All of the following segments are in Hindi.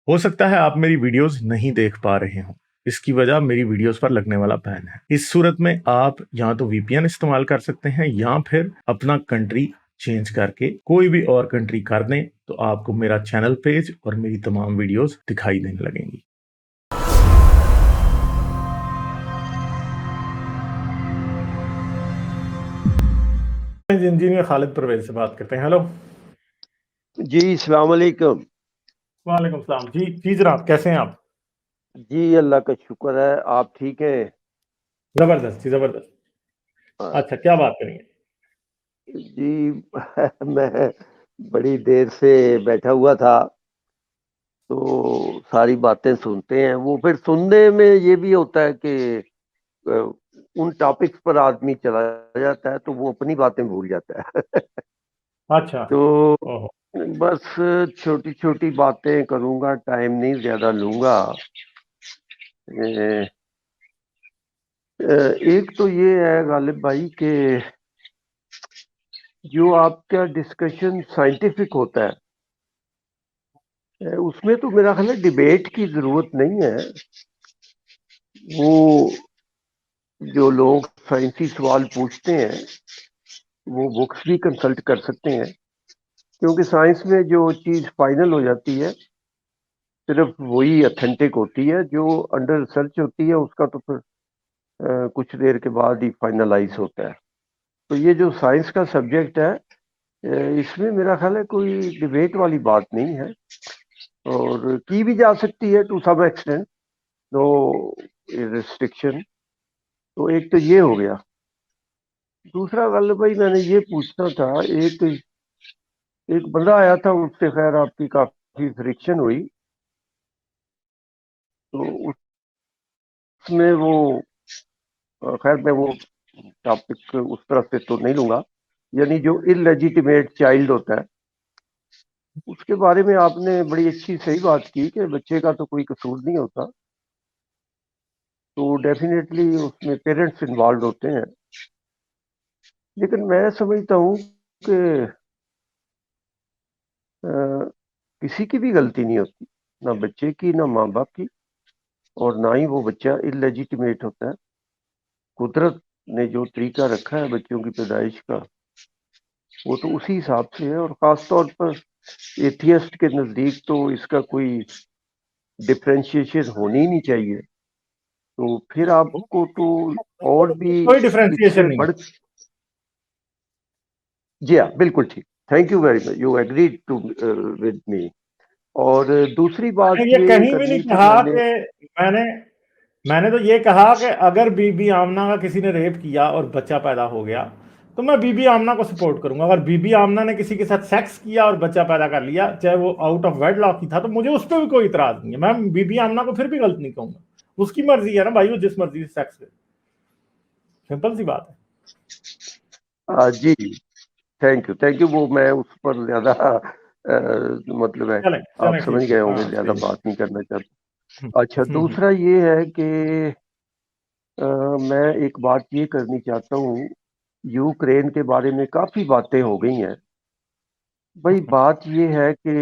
हो सकता है आप मेरी वीडियोस नहीं देख पा रहे हो। इसकी वजह मेरी वीडियोस पर लगने वाला बैन है। इस सूरत में आप या तो वीपीएन इस्तेमाल कर सकते हैं या फिर अपना कंट्री चेंज करके कोई भी और कंट्री कर दें, तो आपको मेरा चैनल पेज और मेरी तमाम वीडियोस दिखाई देने लगेंगी। इंजीनियर खालिद परवेज से बात करते हैं। हेलो जी, अस्सलाम वालेकुम। वालेकुम सलाम। जी जनाब, कैसे हैं आप? जी, अल्लाह का शुक्र है। आप ठीक हैं? जबरदस्त जी, जबरदस्त। अच्छा, क्या बात करेंगे? जी मैं बड़ी देर से बैठा हुआ था, तो सारी बातें सुनते हैं। वो फिर सुनने में ये भी होता है कि अ, उन टॉपिक्स पर आदमी चला जाता है, तो वो अपनी बातें भूल जाता है। अच्छा। तो ओहो। बस छोटी-छोटी बातें करूँगा, टाइम नहीं ज़्यादा लूँगा। अ एक तो ये है गालिब भाई कि जो आपका डिस्कशन साइंटिफिक होता है, उसमें तो मेरा ख्याल है डिबेट की ज़रूरत नहीं है। वो जो लोग साइंसी सवाल पूछते हैं, वो बुक्स भी कंसल्ट कर सकते हैं, क्योंकि साइंस में जो चीज़ फाइनल हो जाती है, सिर्फ वही ऑथेंटिक होती है। जो अंडर रिसर्च होती है, उसका तो फिर कुछ देर के बाद ही फाइनलाइज होता है। तो ये जो साइंस का सब्जेक्ट है, इसमें मेरा ख्याल है कोई डिबेट वाली बात नहीं है, और की भी जा सकती है to some extent, no restriction. तो एक तो ये हो गया। दूसरा गालिब भाई, मैंने ये पूछना था, एक एक बंदा आया था, उससे खैर आपकी काफी फ्रिक्शन हुई, तो उसमें वो खैर मैं वो टॉपिक उस तरफ से तो नहीं लूंगा। यानी जो इलेजिटिमेट चाइल्ड होता है, उसके बारे में आपने बड़ी अच्छी सही बात की कि बच्चे का तो कोई कसूर नहीं होता, तो डेफिनेटली उसमें पेरेंट्स इन्वॉल्व होते हैं। लेकिन मैं समझता हूँ कि अ, किसी की भी गलती नहीं होती, ना बच्चे की, ना माँ बाप की, और ना ही वो बच्चा इलेजिटिमेट होता है। कुदरत ने जो तरीका रखा है बच्चों की पैदाइश का, वो तो उसी हिसाब से है। और ख़ास तौर पर एथियस्ट के नज़दीक तो इसका कोई डिफरेंशिएशन होनी ही नहीं चाहिए। तो फिर आपको तो और भी कोई डिफरेंशिएशन इसमें नहीं है। बढ़। जी हाँ, बिल्कुल ठीक। Thank you very much, you agreed to with me. और दूसरी बात मैंने ये ये कहीं भी नहीं करनी थी कहा मैंने। कि मैंने मैंने तो ये कहा कि अगर बीबी आमना का किसी ने रेप किया और बच्चा पैदा हो गया, तो मैं बीबी आमना को सपोर्ट करूंगा। अगर बीबी आमना ने किसी के साथ सेक्स किया और बच्चा पैदा कर लिया, चाहे वो आउट ऑफ वेडलॉक ही था, तो मुझे उस पर भी कोई इतराज नहीं है। मैं बीबी आमना को फिर भी गलत नहीं कहूंगा। उसकी मर्जी है ना भाई, वो जिस मर्जी से सेक्स करे। सिंपल सी बात है। जी, थैंक यू। वो मैं उस पर ज़्यादा मतलब है, चलें आप चलें, समझ ठीक है। गए होंगे, हाँ, ज़्यादा सही है। बात नहीं करना हम्म, चाहता। अच्छा, हम्म। दूसरा ये है कि अ, मैं एक बात ये करनी चाहता हूँ। यूक्रेन के बारे में काफ़ी बातें हो गई हैं। भाई बात ये है कि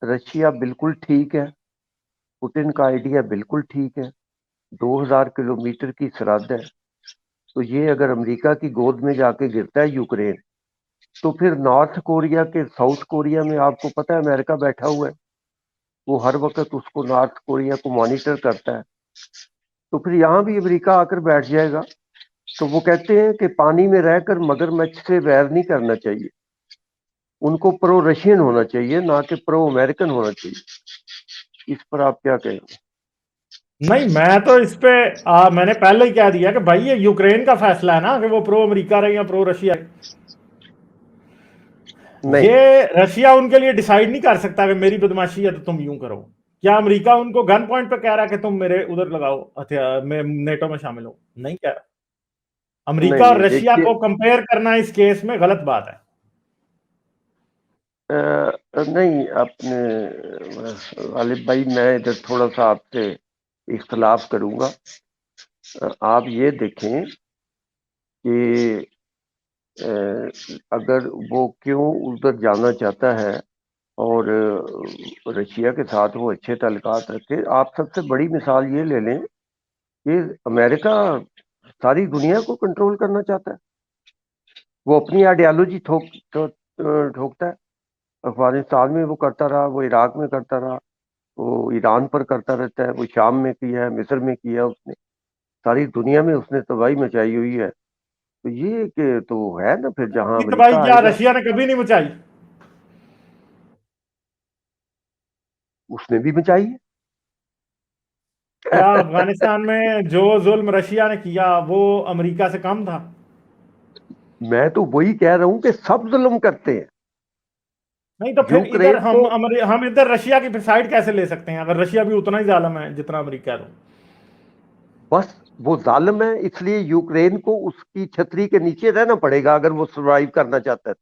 रशिया बिल्कुल ठीक है, पुतिन का आइडिया बिल्कुल ठीक है। 2000 किलोमीटर की सरहद है, तो ये अगर अमेरिका की गोद में जाके गिरता है यूक्रेन, तो फिर नॉर्थ कोरिया के साउथ कोरिया में आपको पता है अमेरिका बैठा हुआ है। वो हर वक्त उसको, नॉर्थ कोरिया को मॉनिटर करता है। तो फिर यहाँ भी अमेरिका आकर बैठ जाएगा। तो वो कहते हैं कि पानी में रहकर मगरमच्छ से वैर नहीं करना चाहिए, उनको प्रो रशियन होना चाहिए, ना कि प्रो अमेरिकन होना चाहिए। इस पर आप क्या कहेंगे? नहीं, मैं तो इस पे मैंने पहले ही कह दिया कि भाई ये यूक्रेन का फैसला है ना कि वो प्रो अमेरिका रहे या प्रो रशिया रहे। नहीं, ये रशिया उनके लिए डिसाइड नहीं कर सकता कि मेरी बदमाशी है तो तुम यूं करो। क्या अमेरिका उनको गन पॉइंट पे कह रहा है कि तुम मेरे उधर लगाओ हथियार, मैं नेटो में शामिल हो? नहीं कह रहा। नहीं, अमेरिका और नहीं, रशिया देखिए। को कंपेयर करना इस केस में गलत बात है। नहीं, आपने गालिब भाई, मैं इधर थोड़ा सा आपसे इख्तलाफ करूंगा। आप ये देखें कि अ, अगर वो क्यों उधर जाना चाहता है, और रशिया के साथ वो अच्छे ताल्लुकात रखे। आप सबसे बड़ी मिसाल ये ले लें कि अमेरिका सारी दुनिया को कंट्रोल करना चाहता है। वो अपनी आइडियोलॉजी ठोकता है। अफगानिस्तान में वो करता रहा, वो इराक में करता रहा, वो ईरान पर करता रहता है, वो शाम में किया है, मिस्र में किया उसने, सारी दुनिया में उसने तबाही मचाई हुई है। तो ये कि तो है ना, फिर जहां इतनी तबाही अमेरिका क्या आएगा रशिया ने कभी नहीं मचाई? उसने भी मचाई क्या है। अफगानिस्तान में जो जुल्म रशिया ने किया वो अमेरिका से कम था? मैं तो वही कह रहा हूं कि सब जुल्म करते हैं। नहीं तो फिर इधर यूक्रेन को हम इधर रशिया की साइड कैसे ले सकते हैं अगर रशिया भी उतना ही जालिम है जितना अमेरिका है तो? बस वो जालिम है, इसलिए यूक्रेन को उसकी छतरी के नीचे रहना पड़ेगा अगर वो सरवाइव करना चाहता है।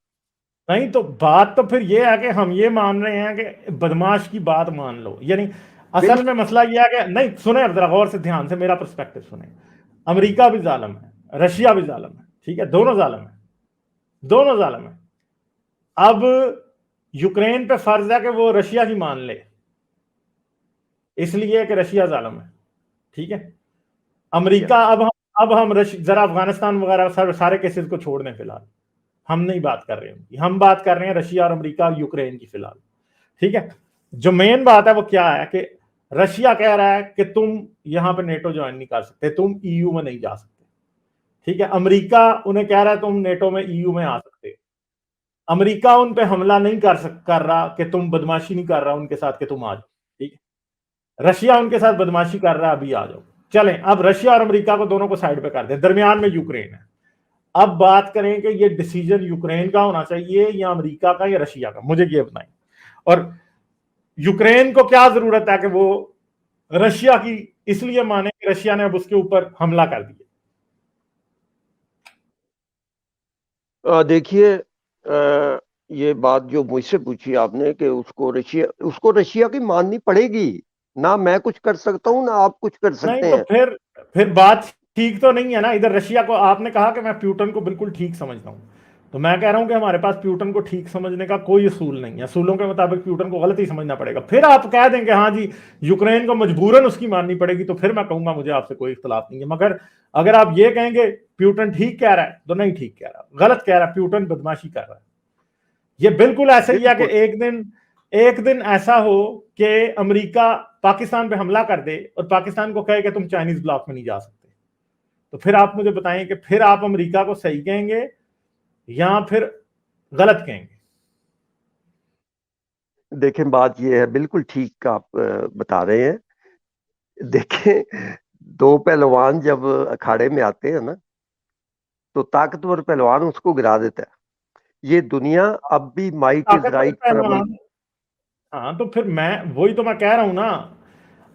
नहीं तो बात तो फिर ये है कि हम ये मान रहे हैं कि बदमाश की बात मान लो, यानी असल में बिल्कुल। मसला ये है कि नहीं, सुने अब जरा गौर से ध्यान से मेरा पर्सपेक्टिव सुने। अमेरिका भी जालिम है, रशिया भी जालिम है, ठीक है, दोनों जालिम है, दोनों जालिम है। अब यूक्रेन पे फर्ज है कि वो रशिया की मान ले, इसलिए कि रशिया जालिम है, ठीक है। अमेरिका, अब हम जरा अफगानिस्तान वगैरह सारे केसेस को छोड़ दें फिलहाल, हम नहीं बात कर रहे हैं, हम बात कर रहे हैं रशिया और अमेरिका और यूक्रेन की फिलहाल, ठीक है। जो मेन बात है वो क्या है कि रशिया कह रहा है कि तुम यहां पे नेटो ज्वाइन नहीं कर सकते, तुम ईयू में नहीं जा सकते, ठीक है। अमेरिका उन्हें कह रहा है तुम नेटो में, ईयू में आ सकते। अमेरिका उन पे हमला नहीं कर रहा कि तुम बदमाशी नहीं कर रहा उनके साथ कि तुम आ जाओ, ठीक है। रशिया उनके साथ बदमाशी कर रहा है, अभी आ जाओ। चलें, अब रशिया और अमेरिका को दोनों को साइड पे कर दे, दरमियान में यूक्रेन है। अब बात करें कि ये डिसीजन यूक्रेन का होना चाहिए या अमेरिका का या रशिया का, मुझे ये बताएं। और यूक्रेन को क्या जरूरत है कि वो रशिया की इसलिए माने कि रशिया ने अब उसके ऊपर हमला कर दिया? देखिए, ये बात जो मुझसे पूछी आपने कि उसको रशिया की माननी पड़ेगी। ना मैं कुछ कर सकता हूं ना आप कुछ कर नहीं सकते तो हैं। फिर बात ठीक तो नहीं है ना। इधर रशिया को आपने कहा कि मैं प्यूटन को बिल्कुल ठीक समझता हूं, तो मैं कह रहा हूं कि हमारे पास प्यूटन को ठीक समझने का कोई असूल नहीं है, असूलों के मुताबिक प्यूटन को गलत ही समझना पड़ेगा। फिर आप कह देंगे हाँ जी यूक्रेन को मजबूरन उसकी माननी पड़ेगी, तो फिर मैं कहूंगा मुझे आपसे कोई इख्तलाफ नहीं है। मगर अगर आप ये कहेंगे प्यूटन ठीक कह रहा है, तो नहीं ठीक कह रहा, गलत कह रहा है, प्यूटन बदमाशी कर रहा है। ये बिल्कुल ऐसे ही है कि बिल्कुल। एक दिन ऐसा हो कि अमेरिका पाकिस्तान पे हमला कर दे और पाकिस्तान को कहे कि तुम चाइनीज ब्लॉक में नहीं जा सकते, तो फिर आप मुझे बताएं कि फिर आप अमेरिका को सही कहेंगे या फिर गलत कहेंगे? देखें, बात यह है, बिल्कुल ठीक आप बता रहे हैं। देखें, दो पहलवान जब अखाड़े में आते हैं ना, तो ताकतवर पहलवान उसको गिरा देता है। ये दुनिया अब भी माइट इज ताकतवर राइट पर अमल। पहलवान, हाँ तो फिर मैं वही तो मैं कह रहा हूं ना।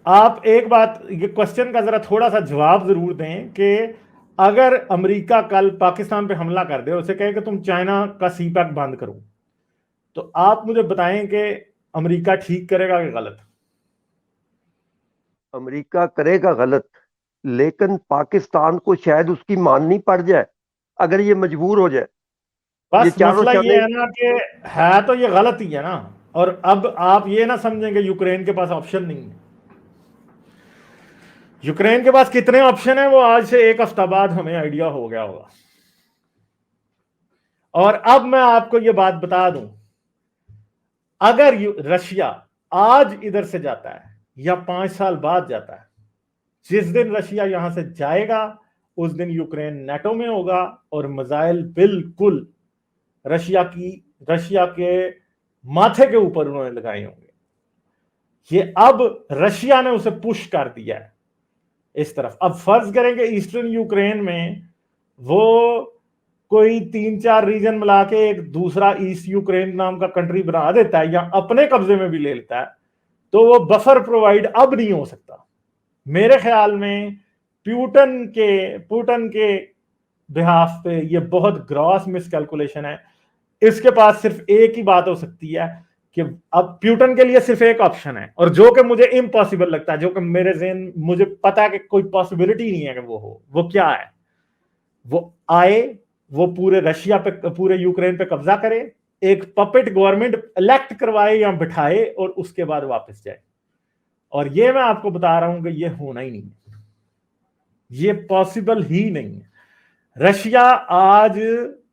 आप एक बात, ये क्वेश्चन का जरा थोड़ा सा जवाब जरूर दें कि अगर अमेरिका कल पाकिस्तान पे हमला कर दे, उसे कहे कि तुम चाइना का सी पैक बंद करो, तो आप मुझे बताएं कि अमेरिका ठीक करेगा कि गलत? अमेरिका करेगा गलत, लेकिन पाकिस्तान को शायद उसकी माननी पड़ जाए अगर ये मजबूर हो जाए। ये बस चारों मसला ये शर्तें। है ना कि है तो ये गलत ही है ना। और अब आप ये ना समझेंगे यूक्रेन के पास ऑप्शन नहीं है। यूक्रेन के पास कितने ऑप्शन है वो आज से एक हफ्ता बाद हमें आइडिया हो गया होगा। और अब मैं आपको ये बात बता दूं, अगर रशिया आज इधर से जाता है या 5 साल बाद जाता है, जिस दिन रशिया यहां से जाएगा उस दिन यूक्रेन नेटो में होगा और मिसाइल बिल्कुल रशिया के माथे के ऊपर उन्होंने लगाए होंगे। ये अब रशिया ने उसे पुश कर दिया है इस तरफ। अब फर्ज करेंगे ईस्टर्न यूक्रेन में वो कोई 3-4 रीजन मिला के एक दूसरा ईस्ट यूक्रेन नाम का कंट्री बना देता है या अपने कब्जे में भी ले लेता है, तो वो बफर प्रोवाइड अब नहीं हो सकता मेरे ख्याल में। पुटन के बिहाफ पे ये बहुत ग्रॉस मिसकैलकुलेशन है। इसके पास सिर्फ एक ही बात हो सकती है कि अब प्यूटन के लिए सिर्फ एक ऑप्शन है, और जो कि मुझे इम्पॉसिबल लगता है, जो कि मेरे ज़हन मुझे पता है कि कोई पॉसिबिलिटी नहीं है कि वो हो। वो क्या है? वो आए, वो पूरे रशिया पे, पूरे यूक्रेन पे कब्जा करे, एक पपेट गवर्नमेंट इलेक्ट करवाए या बिठाए और उसके बाद वापस जाए। और ये मैं आपको बता रहा हूं कि ये होना ही नहीं है, ये पॉसिबल ही नहीं है। रशिया आज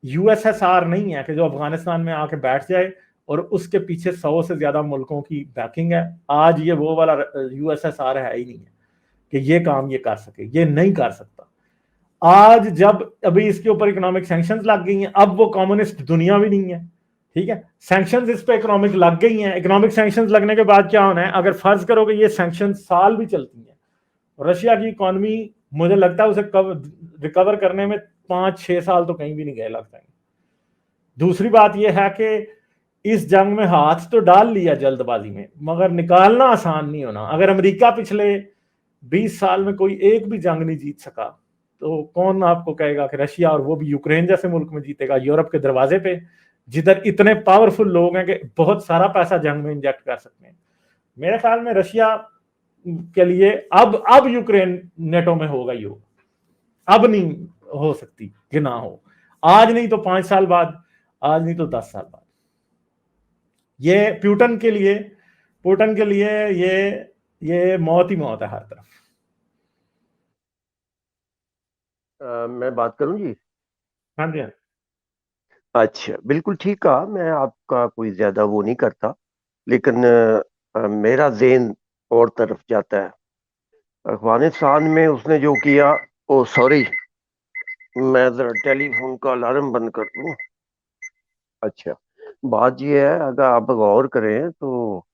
यूएसएसआर नहीं है कि जो अफगानिस्तान में आके बैठ जाए और उसके पीछे 100 से ज्यादा मुल्कों की बैकिंग है। आज ये वो वाला यूएसएसआर है ही नहीं है कि ये काम ये कर सके, ये नहीं कर सकता। आज जब अभी इसके ऊपर इकोनॉमिक सैंक्शंस लग गई हैं, अब वो कम्युनिस्ट दुनिया भी नहीं है, ठीक है। सैंक्शंस इस पे इकोनॉमिक लग गई हैं, इकोनॉमिक सैंक्शंस लगने के बाद क्या होना है, अगर फर्ज करो कि ये सैंक्शन साल भी चलती हैं, रशिया की इकोनॉमी मुझे लगता है उसे रिकवर करने में 5-6 साल तो कहीं भी नहीं गए लगता है। दूसरी बात यह है कि इस जंग में हाथ तो डाल लिया जल्दबाजी में, मगर निकालना आसान नहीं होना। अगर अमेरिका पिछले 20 साल में कोई एक भी जंग नहीं जीत सका, तो कौन आपको कहेगा कि रशिया, और वो भी यूक्रेन जैसे मुल्क में, जीतेगा यूरोप के दरवाजे पे, जिधर इतने पावरफुल लोग हैं कि बहुत सारा पैसा जंग में इंजेक्ट कर सकते हैं। मेरे ख्याल में रशिया के लिए अब यूक्रेन नेटो में होगा ही होगा, अब नहीं हो सकती कि ना हो, आज नहीं तो 5 साल बाद, आज नहीं तो 10 साल बाद। ये पुतिन के लिए ये मौत ही मौत है हर तरफ। मैं बात करूं जी? हाँ जी, हाँ। अच्छा, बिल्कुल ठीक कहा। मैं आपका कोई ज्यादा वो नहीं करता, लेकिन मेरा ज़हन और तरफ जाता है। अफगानिस्तान में उसने जो किया, ओ सॉरी, मैं जरा टेलीफोन का अलार्म बंद कर दूं। अच्छा, बात यह है, अगर आप गौर करें तो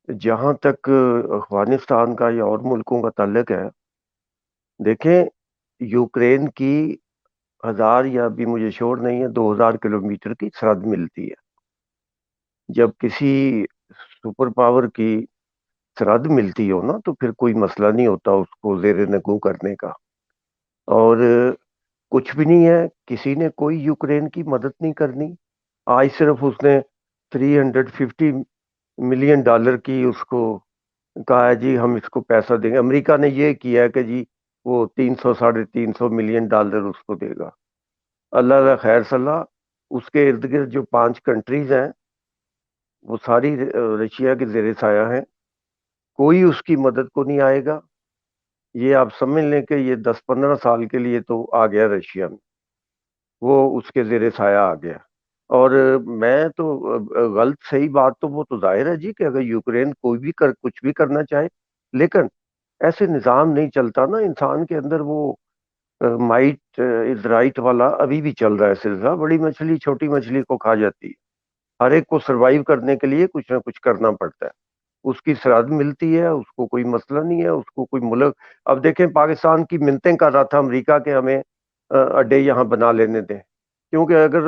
जहां तक अफगानिस्तान का या और मुल्कों का ताल्लुक है, देखें, यूक्रेन की 1000 या भी मुझे श्योर नहीं है, 2000 किलोमीटर की सरहद मिलती है। जब किसी सुपर पावर की सरहद मिलती हो ना, तो फिर कोई मसला नहीं होता उसको जेर नगू करने का। और कुछ भी नहीं है, किसी ने कोई यूक्रेन की मदद नहीं करनी। आज सिर्फ उसने $350 मिलियन की उसको कहा है जी हम इसको पैसा देंगे। अमेरिका ने ये किया है कि जी वो 300-350 मिलियन डॉलर उसको देगा। अल्लाह का खैर सलाह। उसके इर्द गिर्द जो 5 कंट्रीज हैं, वो सारी रशिया के जेर साया हैं। कोई उसकी मदद को नहीं आएगा। ये आप समझ लें कि ये 10-15 साल के लिए तो आ गया रशिया में, वो उसके जेर साया आ गया। और मैं तो गलत सही बात तो वो तो जाहिर है जी कि अगर यूक्रेन कोई भी कुछ भी करना चाहे, लेकिन ऐसे निज़ाम नहीं चलता ना। इंसान के अंदर वो माइट इज राइट वाला अभी भी चल रहा है सिलसिला। बड़ी मछली छोटी मछली को खा जाती है। हर एक को सरवाइव करने के लिए कुछ ना कुछ करना पड़ता है। उसकी सरहद मिलती है, उसको कोई मसला नहीं है, उसको कोई मुल्क। अब देखें, पाकिस्तान की मिन्नतें कर रहा था अमेरिका के, हमें अड्डे यहाँ बना लेने दें। क्योंकि अगर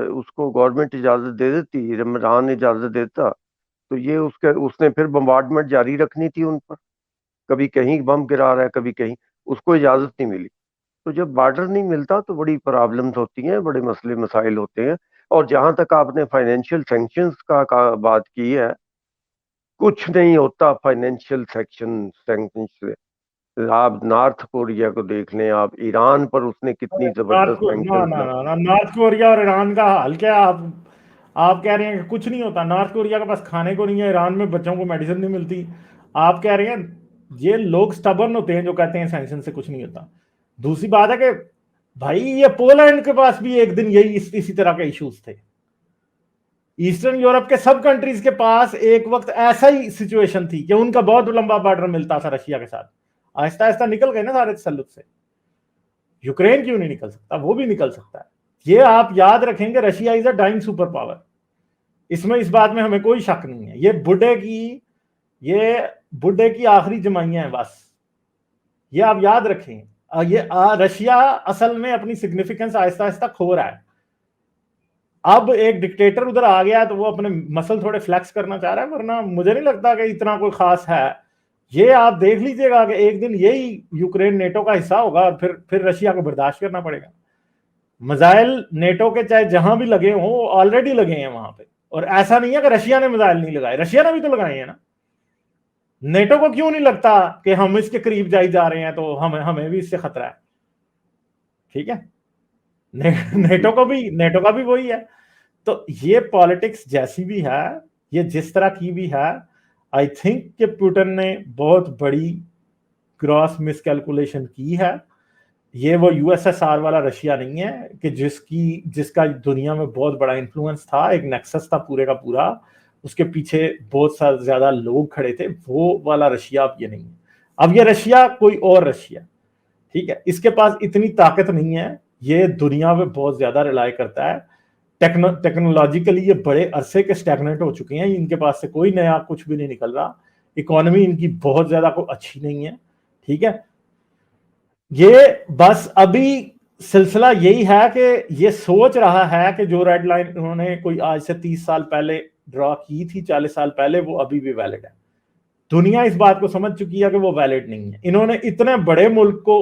उसको गवर्नमेंट इजाज़त दे देती, इमरान इजाज़त देता, तो ये उसने फिर बम्बार्डमेंट जारी रखनी थी उन पर। कभी कहीं बम गिरा रहा है, कभी कहीं। उसको इजाज़त नहीं मिली। तो जब बॉर्डर नहीं मिलता तो बड़ी प्रॉब्लम्स होती हैं, बड़े मसले मसाइल होते हैं। और जहां तक आपने फाइनेंशियल सैंक्शंस का बात की है, कुछ नहीं होता फाइनेंशियल सैंक्शन से। आप नॉर्थ कोरिया को देख लें, आप ईरान पर उसने कितनी जबरदस्त ना सैंक्शंस ना लगा। ना ना, नॉर्थ कोरिया और ईरान का हाल क्या है? आप कह रहे हैं कि कुछ नहीं होता, नॉर्थ कोरिया के पास खाने को नहीं है, ईरान में बच्चों को मेडिसिन नहीं मिलती। आप कह रहे हैं ये लोग स्टबर्न होते हैं जो कहते हैं सैंक्शन से कुछ नहीं होता। दूसरी बात है कि भाई ये पोलैंड के पास भी एक दिन यही इसी तरह के इश्यूज थे। ईस्टर्न यूरोप के सब कंट्रीज के पास एक वक्त ऐसा ही सिचुएशन थी कि उनका बहुत लंबा बॉर्डर मिलता था रशिया के साथ। आहिस्ता आहिस्ता निकल गए ना सारे तसल्लुत से। यूक्रेन क्यों नहीं निकल सकता? वो भी निकल सकता है। ये आप याद रखेंगे, Russia is a dying super power. इसमें इस बात में हमें कोई शक नहीं है। ये बुढ़े की आखिरी जमाइयां हैं बस। ये आप याद रखें। रशिया असल में अपनी सिग्निफिकेंस आहिस्ता आहिस्ता खो रहा है। अब एक डिक्टेटर उधर आ गया तो वो अपने मसल थोड़े फ्लेक्स करना चाह रहा है, वरना मुझे नहीं लगता कि इतना कोई खास है। ये आप देख लीजिएगा कि एक दिन यही यूक्रेन नेटो का हिस्सा होगा और फिर रशिया को बर्दाश्त करना पड़ेगा। मिसाइल नेटो के चाहे जहां भी लगे हों, ऑलरेडी लगे हैं वहां पे। और ऐसा नहीं है कि रशिया ने मिसाइल नहीं लगाए, रशिया ने भी तो लगाए हैं ना। नेटो को क्यों नहीं लगता कि हम इसके करीब जाई जा रहे हैं तो हमें हमें भी इससे खतरा है? ठीक है। नेटो का भी वही है। तो ये पॉलिटिक्स जैसी भी है, ये जिस तरह की भी है, आई थिंक कि पुतिन ने बहुत बड़ी क्रॉस मिसकैलकुलेशन की है। ये वो यूएसएसआर वाला रशिया नहीं है कि जिसका दुनिया में बहुत बड़ा इन्फ्लुएंस था, एक नेक्सस था पूरे का पूरा, उसके पीछे बहुत सारे ज्यादा लोग खड़े थे, वो वाला रशिया अब ये नहीं है। अब ये रशिया कोई और रशिया, ठीक है, इसके पास इतनी ताकत नहीं है, ये दुनिया में बहुत ज्यादा रिलाई करता है। टेक्नोलॉजिकली ये बड़े अरसे के स्टैग्नेंट हो चुके हैं, इनके पास से कोई नया कुछ भी नहीं निकल रहा, इकोनॉमी इनकी बहुत ज्यादा कोई अच्छी नहीं है, ठीक है। ये बस अभी सिलसिला यही है कि ये सोच रहा है कि जो रेड लाइन उन्होंने कोई आज से 30 साल पहले ड्रॉ की थी, 40 साल पहले, वो अभी भी वैलिड है। दुनिया इस बात को समझ चुकी है कि वो वैलिड नहीं है। इन्होंने इतने बड़े मुल्क को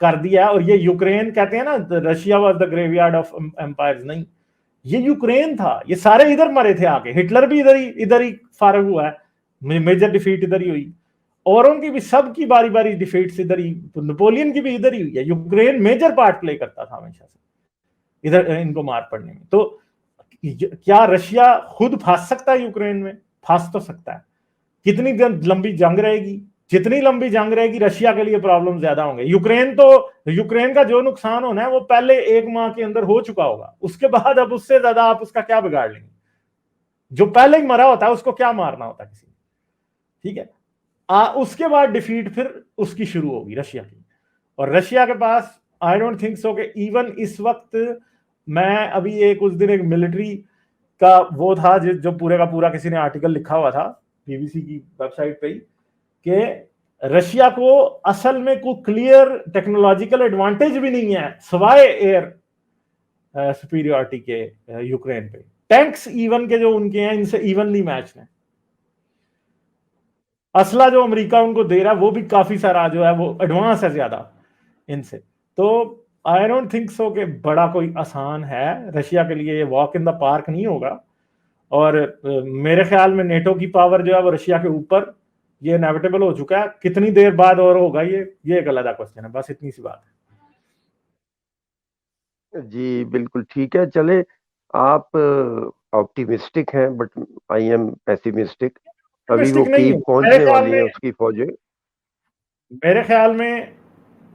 कर दिया, और ये यूक्रेन कहते हैं ना, Russia was the graveyard of empires, नहीं, ये यूक्रेन था। ये सारे इधर मरे थे आके, हिटलर भी इधर ही फारग हुआ है, मेजर डिफीट इधर ही हुई, और उनकी भी सबकी बारी बारी डिफीट्स इधर ही, नेपोलियन की भी इधर ही हुई है। यूक्रेन मेजर पार्ट प्ले करता था हमेशा से इधर इनको मार पड़ने में। तो क्या रशिया खुद फंस सकता है यूक्रेन में? फंस तो सकता है। कितनी लंबी जंग रहेगी? जितनी लंबी जंग रहेगी रशिया के लिए प्रॉब्लम ज्यादा होंगे। यूक्रेन का जो नुकसान होना है वो पहले 1 माह के अंदर हो चुका होगा, उसके बाद अब उससे ज्यादा आप उसका क्या बिगाड़ लेंगे? जो पहले ही मरा होता है उसको क्या मारना होता है किसी ने, ठीक है। उसके बाद डिफीट फिर उसकी शुरू होगी रशिया की। और रशिया के पास आई डोंट थिंक सो कि इवन इस वक्त, मैं अभी उस दिन एक मिलिट्री का वो था जो पूरे का पूरा किसी ने आर्टिकल लिखा हुआ था बीबीसी की वेबसाइट पे ही, कि रशिया को असल में कोई क्लियर टेक्नोलॉजिकल एडवांटेज भी नहीं है सवाए एयर सुपीरियरिटी के यूक्रेन पे। टैंक्स इवन के जो उनके हैं इनसे इवनली मैच है। असला जो अमेरिका उनको दे रहा है वो भी काफी सारा जो है वो एडवांस है ज्यादा इनसे। तो आई डोंट थिंक सो कि बड़ा कोई आसान है रशिया के लिए, ये वॉक इन द पार्क नहीं होगा। और मेरे ख्याल में नेटो की पावर जो है वो रशिया के ऊपर ये इनेविटेबल हो चुका है। कितनी देर बाद और होगा ये एक अलग क्वेश्चन है, बस इतनी सी बात जी बिल्कुल ठीक है। चले, आप ऑप्टिमिस्टिक हैं बट आई एम पेसिमिस्टिक। है। अभी वो मिस्टेक नहीं कीव है पहुंचने वाली है उसकी फौजें। मेरे ख्याल में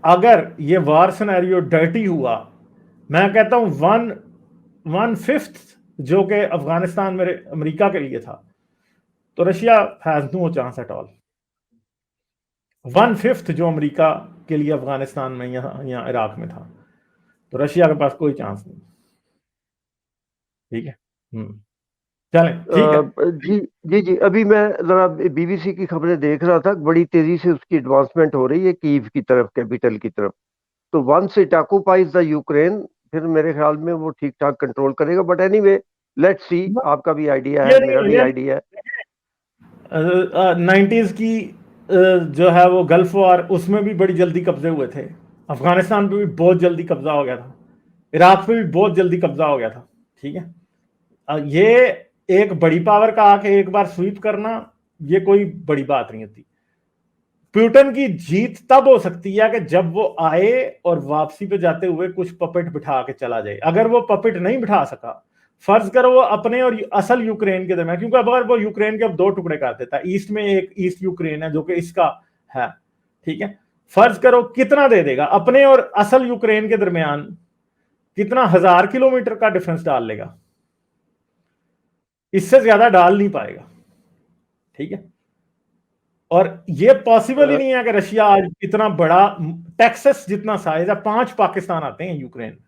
अगर ये वार सिनेरियो डर्टी हुआ, मैं कहता हूं 1/5 जो कि अफगानिस्तान मेरे अमेरिका के लिए था, तो Russia has no chance at all. 1/5 जो अमेरिका के लिए अफगानिस्तान में यहाँ इराक में था, तो रशिया के पास कोई चांस नहीं। ठीक है, चलें, ठीक है। जी जी जी, अभी मैं जरा बीबीसी की खबरें देख रहा था, बड़ी तेजी से उसकी एडवांसमेंट हो रही है कीव की तरफ, कैपिटल की तरफ। तो once it occupies the Ukraine, फिर मेरे ख्याल में वो ठीक ठाक कंट्रोल करेगा। But anyway, let's see. आपका भी आइडिया है, ये मेरा नहीं भी ये आइडिया है। 90s की जो है वो गल्फ वॉर, उसमें भी बड़ी जल्दी कब्जे हुए थे। अफगानिस्तान पे भी बहुत जल्दी कब्जा हो गया था, इराक पे भी बहुत जल्दी कब्जा हो गया था, ठीक है। ये एक बड़ी पावर का आके एक बार स्वीप करना, ये कोई बड़ी बात नहीं होती। पुतिन की जीत तब हो सकती है कि जब वो आए और वापसी पे जाते हुए कुछ पपेट बिठा के चला जाए। अगर वो पपेट नहीं बिठा सका, फर्ज करो वो अपने और असल यूक्रेन के दरमियान, क्योंकि अगर वो यूक्रेन के अब 2 टुकड़े कर देता है, ईस्ट में एक ईस्ट यूक्रेन है जो कि इसका है, ठीक है। फर्ज करो कितना दे देगा अपने और असल यूक्रेन के दरमियान, कितना 1000 किलोमीटर का डिफरेंस डाल लेगा, इससे ज्यादा डाल नहीं पाएगा, ठीक है। और ये पॉसिबल ही नहीं है कि रशिया आज इतना बड़ा, टेक्सास जितना साइज है, 5 पाकिस्तान आते हैं यूक्रेन में,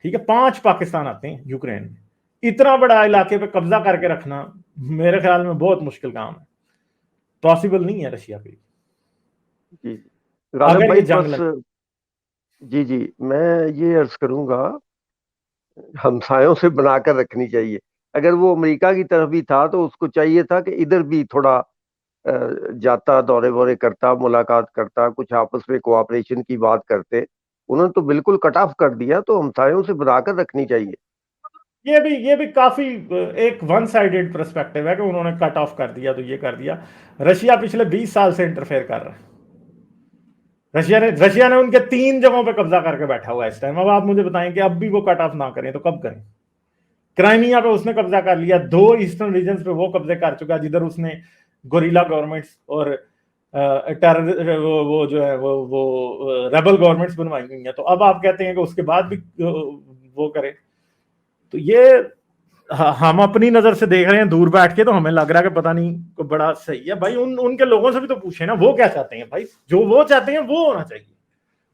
ठीक है, 5 पाकिस्तान आते हैं यूक्रेन में। इतना बड़ा इलाके पे कब्जा करके रखना मेरे ख्याल में बहुत मुश्किल काम है, पॉसिबल नहीं है रशिया के लिए, जी गालिब अगर ये भाई, जंग बस लगे। जी जी, मैं ये अर्ज करूंगा, हमसायों से बनाकर रखनी चाहिए। अगर वो अमेरिका की तरफ भी था तो उसको चाहिए था कि इधर भी थोड़ा जाता, दौरे वोरे करता, मुलाकात करता, कुछ आपस में कोऑपरेशन की बात करते। उन्होंने तो बिल्कुल कट ऑफ कर दिया, तो हमसायों से बनाकर रखनी चाहिए। ये भी काफी एक वन साइडेड पर्सपेक्टिव है कि उन्होंने कट ऑफ कर दिया तो ये कर दिया। रशिया पिछले 20 साल से इंटरफेयर कर रहा है। रशिया ने उनके 3 जगहों पे कब्जा करके बैठा हुआ है इस टाइम। अब आप मुझे बताएं कि अब भी वो कट ऑफ ना करें तो कब करें? क्राइमिया पे उसने कब्जा कर लिया, 2 ईस्टर्न रीजन्स पे वो कब्जे कर चुका है जिधर उसने गोरिल्ला गवर्नमेंट्स और टेरर वो जो है वो रेबल गवर्नमेंट्स बनवाई हुई हैं। तो अब आप कहते हैं कि उसके बाद भी वो करे, तो ये हम अपनी नजर से देख रहे हैं दूर बैठ के, तो हमें लग रहा है कि पता नहीं को बड़ा सही है भाई। उनके लोगों से भी तो पूछे ना वो क्या चाहते हैं भाई। जो वो चाहते हैं वो होना चाहिए,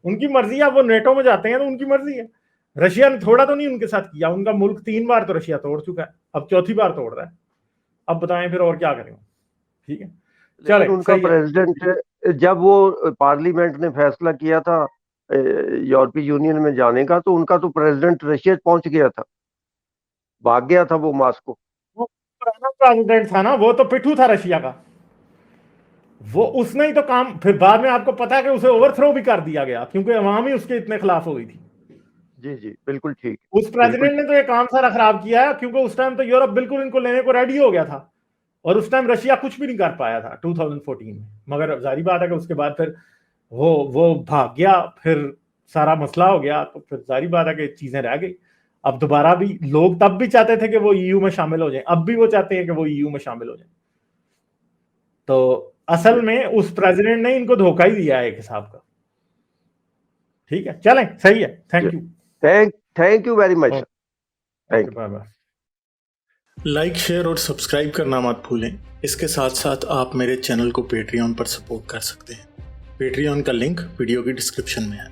उनकी मर्जी है। वो नेटो में जाते हैं तो उनकी मर्जी है। रशिया ने थोड़ा तो नहीं उनके साथ किया, उनका मुल्क 3 बार तो रशिया तोड़ चुका है, अब 4थी बार तोड़ रहा है। अब बताएं फिर और क्या करें। ठीक है, लेकिन चले उनका सही है। प्रेसिडेंट, जब वो पार्लियामेंट ने फैसला किया था यूरोपीय यूनियन में जाने का, तो उनका तो प्रेसिडेंट रशिया पहुंच गया था, भाग गया था वो मॉस्को। वो पुराना प्रेसिडेंट था ना, वो तो पिट्ठू था रशिया का। वो उसने ही तो काम, फिर बाद में आपको पता है कि उसे ओवरथ्रो भी कर दिया गया क्योंकि अवाम ही उसके इतने खिलाफ हो गई थी। जी जी, बिल्कुल ठीक, उस बिल्कुल प्रेसिडेंट ने ठीक। तो ये काम सारा खराब किया है क्योंकि उस टाइम तो यूरोप बिल्कुल इनको लेने को रेडी हो गया था, और उस टाइम रशिया कुछ भी नहीं कर पाया था 2014 में। मगर जारी बात है कि उसके बाद फिर वो भाग गया, फिर सारा मसला हो गया, तो फिर जारी बात है कि चीजें रह गई। अब दोबारा भी लोग तब भी चाहते थे कि वो ईयू में शामिल हो जाए, अब भी वो चाहते हैं कि वो ईयू में शामिल हो जाए। तो असल में उस प्रेसिडेंट ने इनको धोखा ही दिया है एक हिसाब का। ठीक है, चलें, सही है, thank you. Thank you very much. Okay, bye bye. Like, share और सब्सक्राइब करना मत भूलें। इसके साथ साथ आप मेरे चैनल को पेट्रियन पर सपोर्ट कर सकते हैं। पेट्रियन का लिंक वीडियो की डिस्क्रिप्शन में है।